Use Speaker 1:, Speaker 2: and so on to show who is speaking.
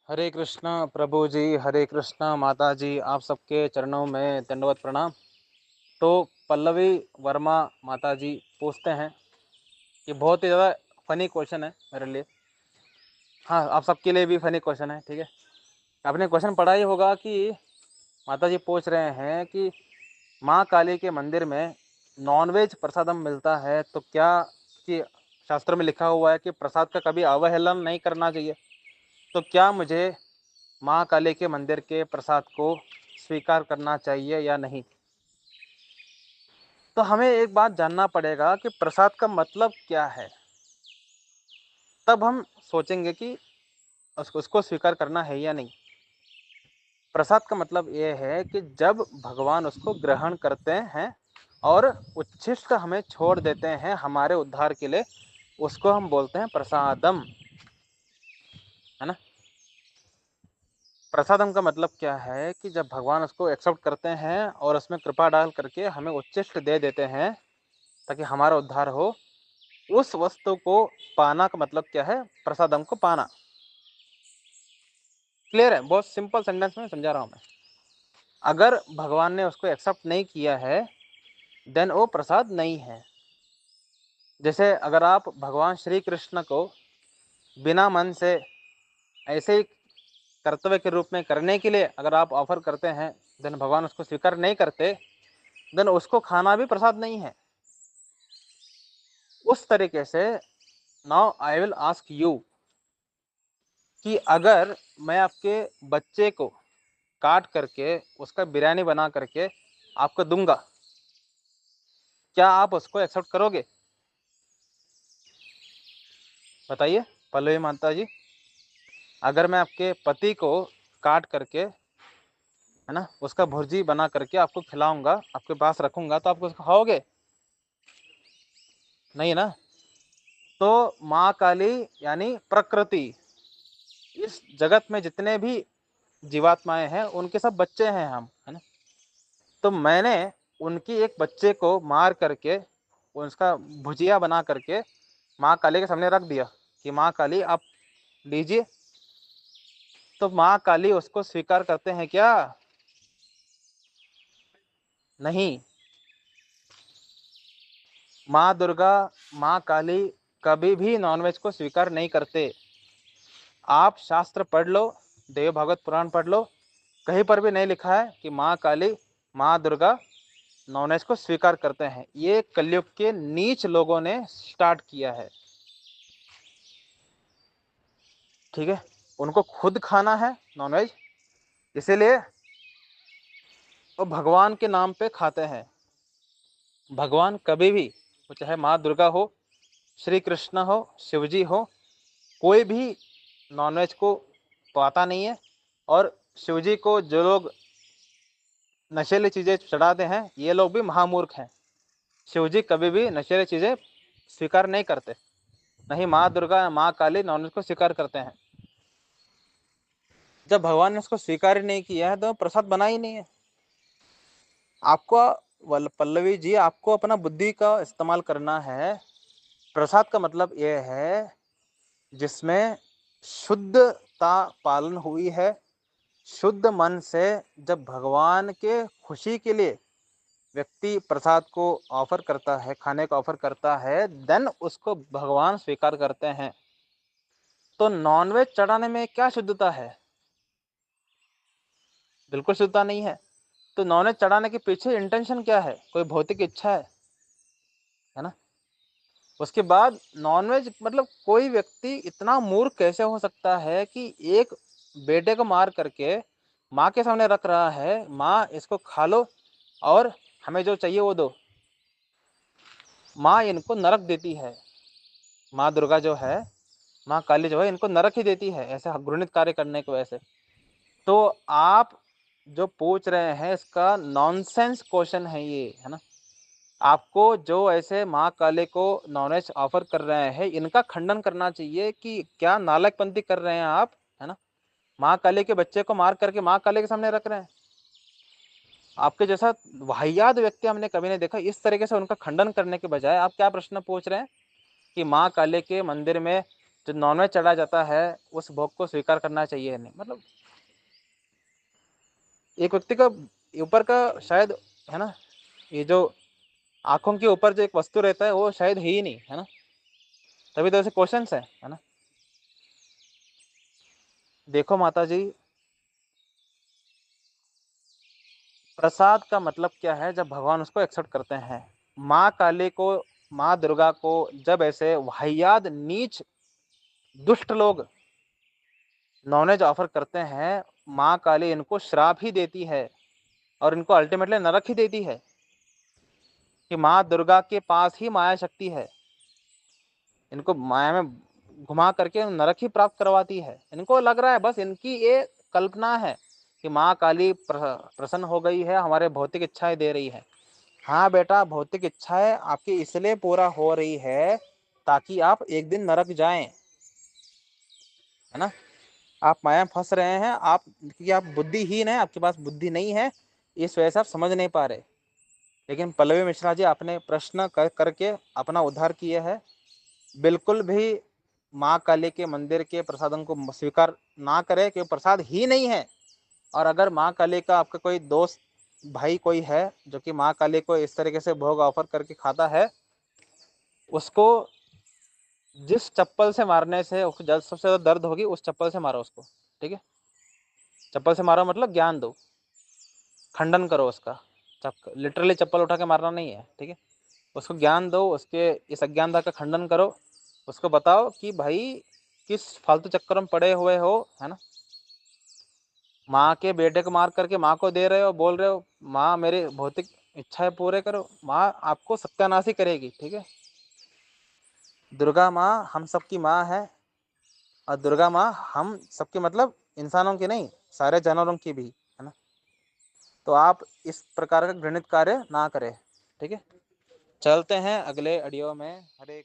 Speaker 1: हरे कृष्णा प्रभु जी, हरे कृष्णा माता जी, आप सबके चरणों में दंडवत प्रणाम। तो पल्लवी वर्मा माता जी पूछते हैं, ये बहुत ही ज़्यादा फनी क्वेश्चन है मेरे लिए। हाँ, आप सबके लिए भी फनी क्वेश्चन है, ठीक है। आपने क्वेश्चन पढ़ा ही होगा कि माता जी पूछ रहे हैं कि माँ काली के मंदिर में नॉनवेज प्रसादम मिलता है, तो क्या कि शास्त्र में लिखा हुआ है कि प्रसाद का कभी अवहेलना नहीं करना चाहिए, तो क्या मुझे माँ काली के मंदिर के प्रसाद को स्वीकार करना चाहिए या नहीं। तो हमें एक बात जानना पड़ेगा कि प्रसाद का मतलब क्या है, तब हम सोचेंगे कि उसको स्वीकार करना है या नहीं। प्रसाद का मतलब ये है कि जब भगवान उसको ग्रहण करते हैं और उच्छिष्ट हमें छोड़ देते हैं हमारे उद्धार के लिए, उसको हम बोलते हैं प्रसादम, है ना। प्रसादम का मतलब क्या है कि जब भगवान उसको एक्सेप्ट करते हैं और उसमें कृपा डाल करके हमें उच्छिष्ट दे देते हैं ताकि हमारा उद्धार हो, उस वस्तु को पाना का मतलब क्या है, प्रसादम को पाना। क्लियर है, बहुत सिंपल सेंटेंस में समझा रहा हूं मैं। अगर भगवान ने उसको एक्सेप्ट नहीं किया है देन वो प्रसाद नहीं है। जैसे अगर आप भगवान श्री कृष्ण को बिना मन से ऐसे ही कर्तव्य के रूप में करने के लिए अगर आप ऑफर करते हैं, देन भगवान उसको स्वीकार नहीं करते, देन उसको खाना भी प्रसाद नहीं है। उस तरीके से now I will ask you कि अगर मैं आपके बच्चे को काट करके उसका बिरयानी बना करके आपको दूंगा, क्या आप उसको एक्सेप्ट करोगे? बताइए पल्लवी माता जी। अगर मैं आपके पति को काट करके, है ना, उसका भुर्जी बना करके आपको खिलाऊंगा, आपके पास रखूंगा, तो आप उसको खाओगे? नहीं ना। तो माँ काली यानी प्रकृति, इस जगत में जितने भी जीवात्माएं हैं उनके सब बच्चे हैं हम, है ना। तो मैंने उनकी एक बच्चे को मार करके उसका भुजिया बना करके माँ काली के सामने रख दिया कि माँ काली आप लीजिए। तो माँ काली उसको स्वीकार करते हैं क्या? नहीं। माँ दुर्गा, माँ काली कभी भी नॉनवेज को स्वीकार नहीं करते। आप शास्त्र पढ़ लो, देव भागवत पुराण पढ़ लो, कहीं पर भी नहीं लिखा है कि माँ काली, माँ दुर्गा नॉनवेज को स्वीकार करते हैं। ये कलयुग के नीच लोगों ने स्टार्ट किया है, ठीक है। उनको खुद खाना है नॉनवेज, इसीलिए वो भगवान के नाम पे खाते हैं। भगवान कभी भी, वो चाहे माँ दुर्गा हो, श्री कृष्ण हो, शिवजी हो, कोई भी नॉनवेज को पाता नहीं है। और शिवजी को जो लोग नशीली चीजें चढ़ाते हैं, ये लोग भी महामूर्ख हैं। शिवजी कभी भी नशीली चीजें स्वीकार नहीं करते, नहीं माँ दुर्गा माँ काली नॉनवेज को स्वीकार करते हैं। जब भगवान ने उसको स्वीकार ही नहीं किया है तो प्रसाद बना ही नहीं है। आपको पल्लवी जी, आपको अपना बुद्धि का इस्तेमाल करना है। प्रसाद का मतलब यह है जिसमें शुद्धता पालन हुई है, शुद्ध मन से जब भगवान के खुशी के लिए व्यक्ति प्रसाद को ऑफर करता है, खाने का ऑफर करता है, देन उसको भगवान स्वीकार करते हैं। तो नॉनवेज चढ़ाने में क्या शुद्धता है? बिल्कुल शुद्धता नहीं है। तो नॉनवेज चढ़ाने के पीछे इंटेंशन क्या है? कोई भौतिक इच्छा है ना। उसके बाद नॉनवेज मतलब कोई व्यक्ति इतना मूर्ख कैसे हो सकता है कि एक बेटे को मार करके माँ के सामने रख रहा है, माँ इसको खा लो और हमें जो चाहिए वो दो। माँ इनको नरक देती है, माँ दुर्गा जो है, माँ काली जो है, इनको नरक ही देती है ऐसे घृणित कार्य करने की वजह से। तो आप जो पूछ रहे हैं इसका नॉनसेंस क्वेश्चन है ये, है ना। आपको जो ऐसे माँ काली को नॉनवेज ऑफर कर रहे हैं, इनका खंडन करना चाहिए कि क्या नालायकपंथी कर रहे हैं आप, है ना। माँ काली के बच्चे को मार करके माँ काली के सामने रख रहे हैं। आपके जैसा वाहियात व्यक्ति हमने कभी नहीं देखा। इस तरीके से उनका खंडन करने के बजाय आप क्या प्रश्न पूछ रहे हैं कि माँ काली के मंदिर में जो नॉनवेज चढ़ाया जाता है उस भोग को स्वीकार करना चाहिए नहीं। मतलब एक व्यक्ति का ऊपर का शायद, है ना, ये जो आंखों के ऊपर जो एक वस्तु रहता है वो शायद है ही नहीं, है ना, तभी तो ऐसे क्वेश्चंस है ना। देखो माता जी, प्रसाद का मतलब क्या है जब भगवान उसको एक्सेप्ट करते हैं। माँ काली को, माँ दुर्गा को जब ऐसे वाहियात नीच दुष्ट लोग नॉनवेज ऑफर करते हैं, माँ काली इनको श्राप ही देती है और इनको अल्टीमेटली नरक ही देती है कि माँ दुर्गा के पास ही माया शक्ति है, इनको माया में घुमा करके नरक ही प्राप्त करवाती है। इनको लग रहा है बस इनकी ये कल्पना है कि माँ काली प्रसन्न हो गई है, हमारे भौतिक इच्छाएं दे रही है। हाँ बेटा, भौतिक इच्छाएं आपकी इसलिए पूरा हो रही है ताकि आप एक दिन नरक जाएं, है ना। आप माया में फंस रहे हैं, आप क्योंकि आप बुद्धिहीन है, आपके पास बुद्धि नहीं है, इस वजह से आप समझ नहीं पा रहे। लेकिन पल्लवी मिश्रा जी आपने प्रश्न करके अपना उद्धार किया है। बिल्कुल भी माँ काली के मंदिर के प्रसादों को स्वीकार ना करें, क्योंकि प्रसाद ही नहीं है। और अगर माँ काली का आपका कोई दोस्त भाई कोई है जो कि माँ काली को इस तरीके से भोग ऑफर करके खाता है, उसको जिस चप्पल से मारने से उसको सबसे ज्यादा दर्द होगी उस चप्पल से मारो उसको, ठीक है। चप्पल से मारो मतलब ज्ञान दो, खंडन करो उसका। लिटरली चप्पल उठा के मारना नहीं है, ठीक है। उसको ज्ञान दो, उसके इस अज्ञानता का खंडन करो। उसको बताओ कि भाई किस फालतू चक्कर में पड़े हुए हो, है ना। माँ के बेटे को मार करके माँ को दे रहे हो, बोल रहे हो माँ मेरी भौतिक इच्छाएं पूरे करो, माँ आपको सत्यानाश ही करेगी, ठीक है। दुर्गा माँ हम सबकी माँ है, और दुर्गा माँ हम सबके मतलब इंसानों की नहीं, सारे जानवरों की भी, है ना। तो आप इस प्रकार का घृणित कार्य ना करें, ठीक है। चलते हैं अगले ऑडियो में। हरे